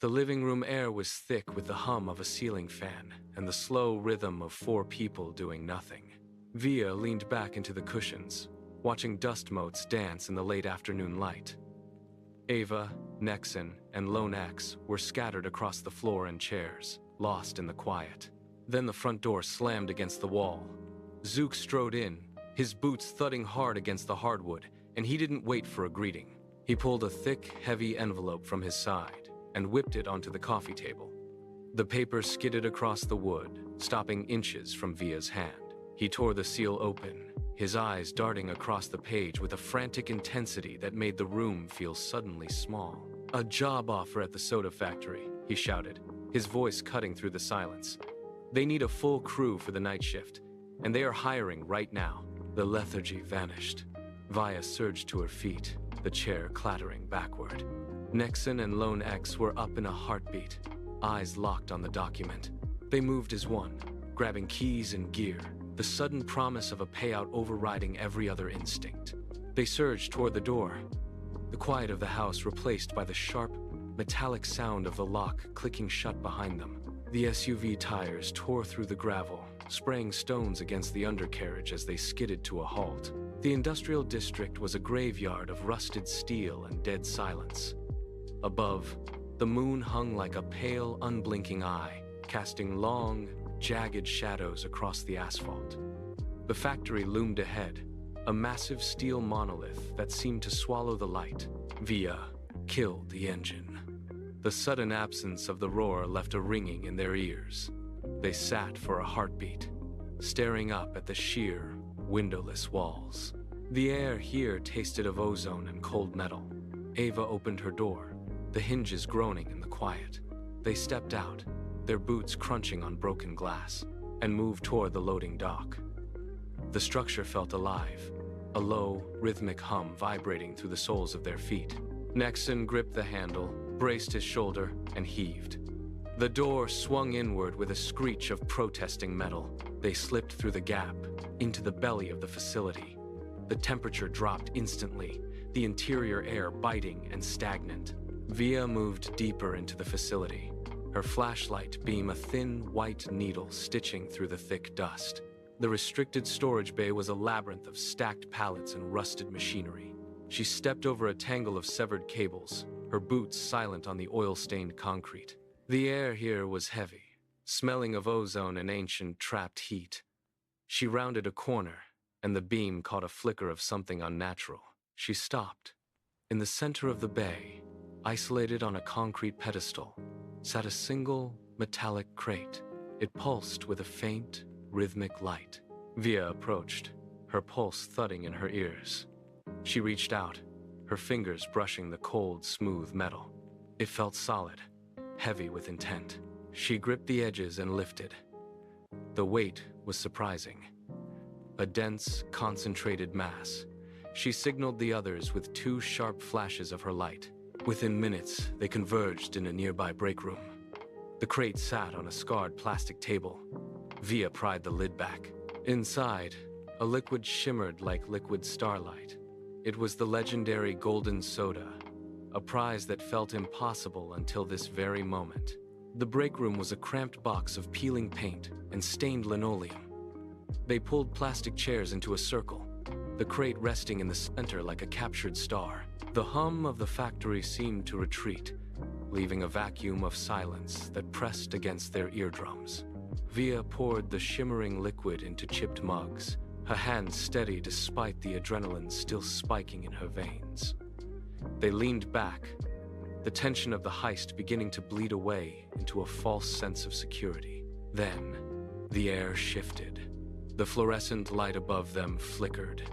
The living room air was thick with the hum of a ceiling fan and the slow rhythm of 4 people doing nothing. Via leaned back into the cushions, watching dust motes dance in the late afternoon light. Ava, Nexon, and Lone X were scattered across the floor and chairs, lost in the quiet. Then the front door slammed against the wall. Zook strode in, his boots thudding hard against the hardwood, and he didn't wait for a greeting. He pulled a thick, heavy envelope from his side and whipped it onto the coffee table. The paper skidded across the wood, stopping inches from Via's hand. He tore the seal open, his eyes darting across the page with a frantic intensity that made the room feel suddenly small. "A job offer at the soda factory," he shouted, his voice cutting through the silence. "They need a full crew for the night shift, and they are hiring right now." The lethargy vanished. Via surged to her feet, the chair clattering backward. Nexon and Lone X were up in a heartbeat, eyes locked on the document. They moved as one, grabbing keys and gear, the sudden promise of a payout overriding every other instinct. They surged toward the door, the quiet of the house replaced by the sharp, metallic sound of the lock clicking shut behind them. The SUV tires tore through the gravel, spraying stones against the undercarriage as they skidded to a halt. The industrial district was a graveyard of rusted steel and dead silence. Above, the moon hung like a pale, unblinking eye, casting long, jagged shadows across the asphalt. The factory loomed ahead, a massive steel monolith that seemed to swallow the light. Via killed the engine. The sudden absence of the roar left a ringing in their ears. They sat for a heartbeat, staring up at the sheer, windowless walls. The air here tasted of ozone and cold metal. Ava opened her door, the hinges groaning in the quiet. They stepped out, their boots crunching on broken glass, and moved toward the loading dock. The structure felt alive, a low, rhythmic hum vibrating through the soles of their feet. Nexon gripped the handle, braced his shoulder, and heaved. The door swung inward with a screech of protesting metal. They slipped through the gap, into the belly of the facility. The temperature dropped instantly, the interior air biting and stagnant. Via moved deeper into the facility, her flashlight beam a thin, white needle stitching through the thick dust. The restricted storage bay was a labyrinth of stacked pallets and rusted machinery. She stepped over a tangle of severed cables, her boots silent on the oil-stained concrete. The air here was heavy, smelling of ozone and ancient trapped heat. She rounded a corner, and the beam caught a flicker of something unnatural. She stopped. In the center of the bay, isolated on a concrete pedestal, sat a single, metallic crate. It pulsed with a faint, rhythmic light. Via approached, her pulse thudding in her ears. She reached out, her fingers brushing the cold, smooth metal. It felt solid, heavy with intent. She gripped the edges and lifted. The weight was surprising. A dense, concentrated mass. She signaled the others with 2 sharp flashes of her light. Within minutes, they converged in a nearby break room. The crate sat on a scarred plastic table. Via pried the lid back. Inside, a liquid shimmered like liquid starlight. It was the legendary golden soda, a prize that felt impossible until this very moment. The break room was a cramped box of peeling paint and stained linoleum. They pulled plastic chairs into a circle, the crate resting in the center like a captured star. The hum of the factory seemed to retreat, leaving a vacuum of silence that pressed against their eardrums. Via poured the shimmering liquid into chipped mugs, her hands steady despite the adrenaline still spiking in her veins. They leaned back, the tension of the heist beginning to bleed away into a false sense of security. Then, the air shifted. The fluorescent light above them flickered,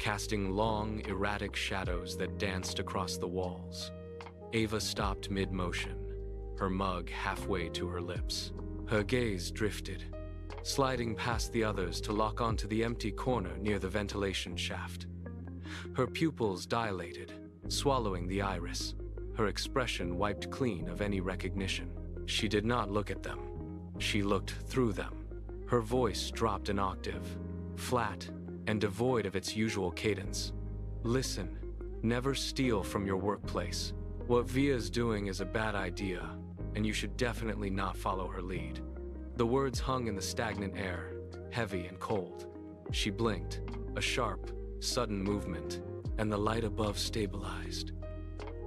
casting long, erratic shadows that danced across the walls. Ava stopped mid-motion, her mug halfway to her lips. Her gaze drifted, sliding past the others to lock onto the empty corner near the ventilation shaft. Her pupils dilated, swallowing the iris. Her expression wiped clean of any recognition. She did not look at them. She looked through them. Her voice dropped an octave, flat and devoid of its usual cadence. "Listen, never steal from your workplace. What Via's doing is a bad idea, and you should definitely not follow her lead." The words hung in the stagnant air, heavy and cold. She blinked, a sharp, sudden movement, and the light above stabilized.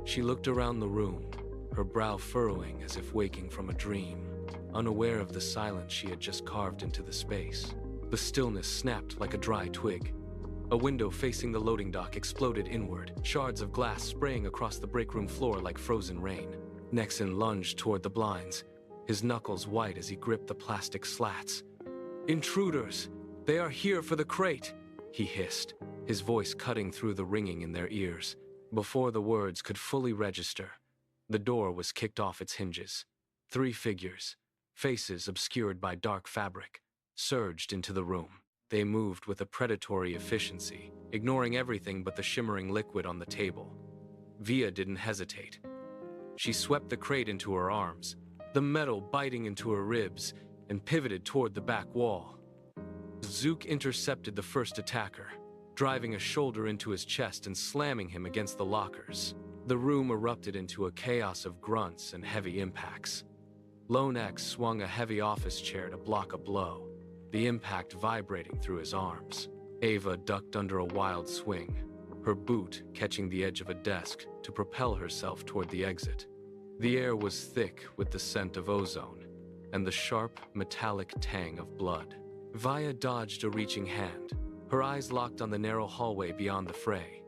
She looked around the room, her brow furrowing as if waking from a dream, unaware of the silence she had just carved into the space. The stillness snapped like a dry twig. A window facing the loading dock exploded inward, shards of glass spraying across the breakroom floor like frozen rain. Nexon lunged toward the blinds, his knuckles white as he gripped the plastic slats. "Intruders! They are here for the crate!" he hissed, his voice cutting through the ringing in their ears. Before the words could fully register, the door was kicked off its hinges. 3 figures, faces obscured by dark fabric, surged into the room. They moved with a predatory efficiency, ignoring everything but the shimmering liquid on the table. Via didn't hesitate. She swept the crate into her arms, the metal biting into her ribs, and pivoted toward the back wall. Zook intercepted the first attacker, driving a shoulder into his chest and slamming him against the lockers. The room erupted into a chaos of grunts and heavy impacts. Lone X swung a heavy office chair to block a blow, the impact vibrating through his arms. Ava ducked under a wild swing, her boot catching the edge of a desk to propel herself toward the exit. The air was thick with the scent of ozone and the sharp, metallic tang of blood. Via dodged a reaching hand, her eyes locked on the narrow hallway beyond the fray.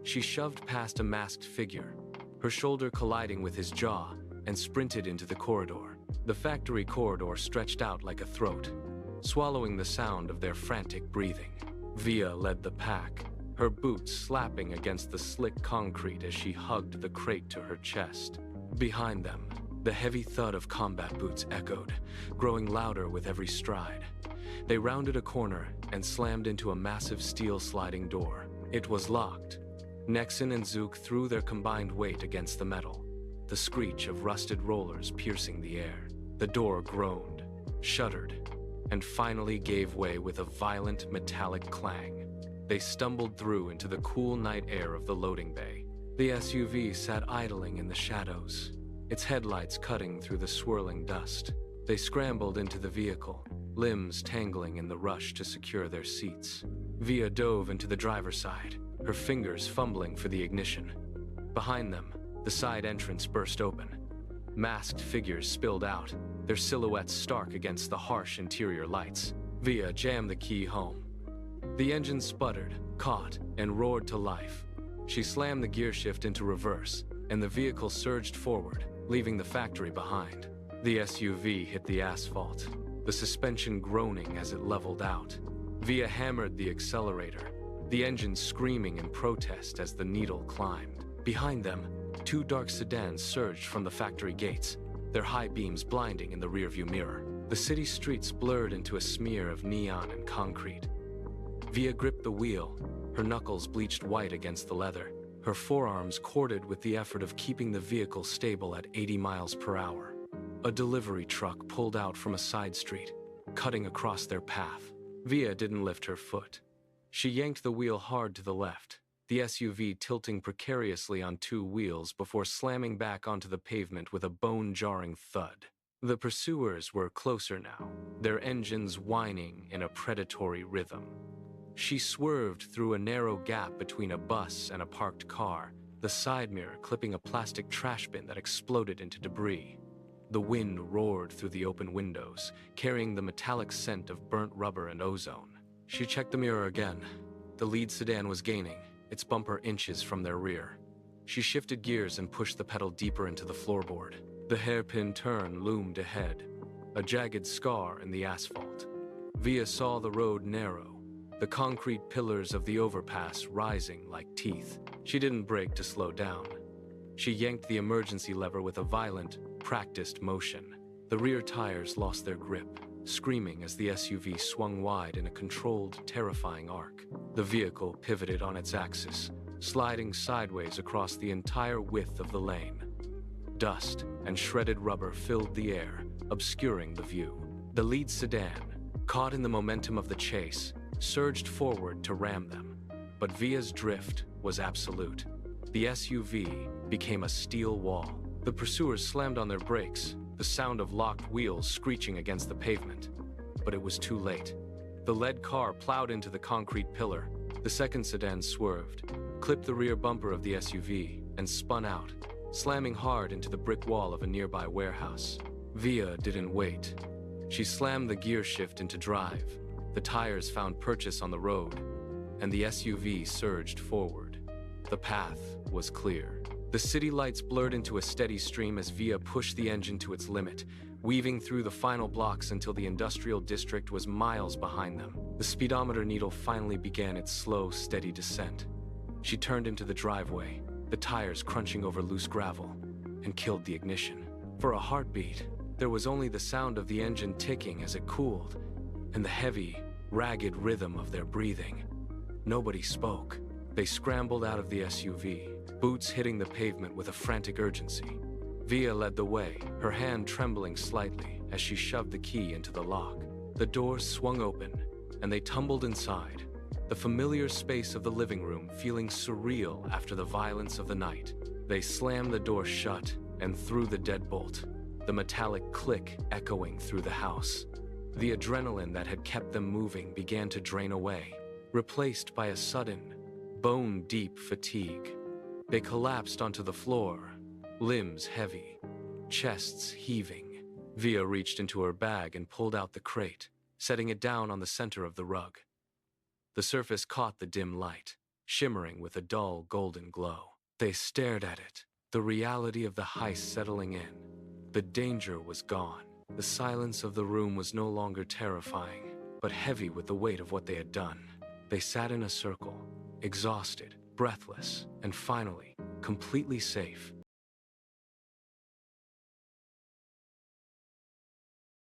She shoved past a masked figure, her shoulder colliding with his jaw, and sprinted into the corridor. The factory corridor stretched out like a throat, swallowing the sound of their frantic breathing. Via led the pack, her boots slapping against the slick concrete as she hugged the crate to her chest. Behind them, the heavy thud of combat boots echoed, growing louder with every stride. They rounded a corner and slammed into a massive steel sliding door. It was locked. Nexon and Zook threw their combined weight against the metal, the screech of rusted rollers piercing the air. The door groaned, shuddered, and finally gave way with a violent metallic clang. They stumbled through into the cool night air of the loading bay. The SUV sat idling in the shadows, its headlights cutting through the swirling dust. They scrambled into the vehicle, limbs tangling in the rush to secure their seats. Via dove into the driver's side, her fingers fumbling for the ignition. Behind them, the side entrance burst open. Masked figures spilled out, their silhouettes stark against the harsh interior lights. Via jammed the key home. The engine sputtered, caught, and roared to life. She slammed the gear shift into reverse, and the vehicle surged forward, leaving the factory behind. The SUV hit the asphalt, the suspension groaning as it leveled out. Via hammered the accelerator, the engine screaming in protest as the needle climbed. Behind them, 2 dark sedans surged from the factory gates, their high beams blinding in the rearview mirror. The city streets blurred into a smear of neon and concrete. Via gripped the wheel, her knuckles bleached white against the leather, her forearms corded with the effort of keeping the vehicle stable at 80 miles per hour. A delivery truck pulled out from a side street, cutting across their path. Via didn't lift her foot. She yanked the wheel hard to the left, the SUV tilting precariously on 2 wheels before slamming back onto the pavement with a bone-jarring thud. The pursuers were closer now, their engines whining in a predatory rhythm. She swerved through a narrow gap between a bus and a parked car, the side mirror clipping a plastic trash bin that exploded into debris. The wind roared through the open windows, carrying the metallic scent of burnt rubber and ozone. She checked the mirror again. The lead sedan was gaining, its bumper inches from their rear. She shifted gears and pushed the pedal deeper into the floorboard. The hairpin turn loomed ahead, a jagged scar in the asphalt. Via saw the road narrow, the concrete pillars of the overpass rising like teeth. She didn't brake to slow down. She yanked the emergency lever with a violent, practiced motion. The rear tires lost their grip, screaming as the SUV swung wide in a controlled, terrifying arc. The vehicle pivoted on its axis, sliding sideways across the entire width of the lane. Dust and shredded rubber filled the air, obscuring the view. The lead sedan, caught in the momentum of the chase, surged forward to ram them, but Via's drift was absolute. The SUV became a steel wall, The pursuers slammed on their brakes, the sound of locked wheels screeching against the pavement. But it was too late. The lead car plowed into the concrete pillar. The second sedan swerved, clipped the rear bumper of the SUV, and spun out, slamming hard into the brick wall of a nearby warehouse. Via didn't wait. She slammed the gear shift into drive. The tires found purchase on the road, and the SUV surged forward. The path was clear. The city lights blurred into a steady stream as Via pushed the engine to its limit, weaving through the final blocks until the industrial district was miles behind them. The speedometer needle finally began its slow, steady descent. She turned into the driveway, the tires crunching over loose gravel, and killed the ignition. For a heartbeat, there was only the sound of the engine ticking as it cooled, and the heavy, ragged rhythm of their breathing. Nobody spoke. They scrambled out of the SUV, boots hitting the pavement with a frantic urgency. Via led the way, her hand trembling slightly as she shoved the key into the lock. The doors swung open, and they tumbled inside, the familiar space of the living room feeling surreal after the violence of the night. They slammed the door shut and threw the deadbolt, the metallic click echoing through the house. The adrenaline that had kept them moving began to drain away, replaced by a sudden, bone-deep fatigue. They collapsed onto the floor, limbs heavy, chests heaving. Via reached into her bag and pulled out the crate, setting it down on the center of the rug. The surface caught the dim light, shimmering with a dull golden glow. They stared at it, the reality of the heist settling in. The danger was gone. The silence of the room was no longer terrifying, but heavy with the weight of what they had done. They sat in a circle, exhausted, breathless, and finally, completely safe.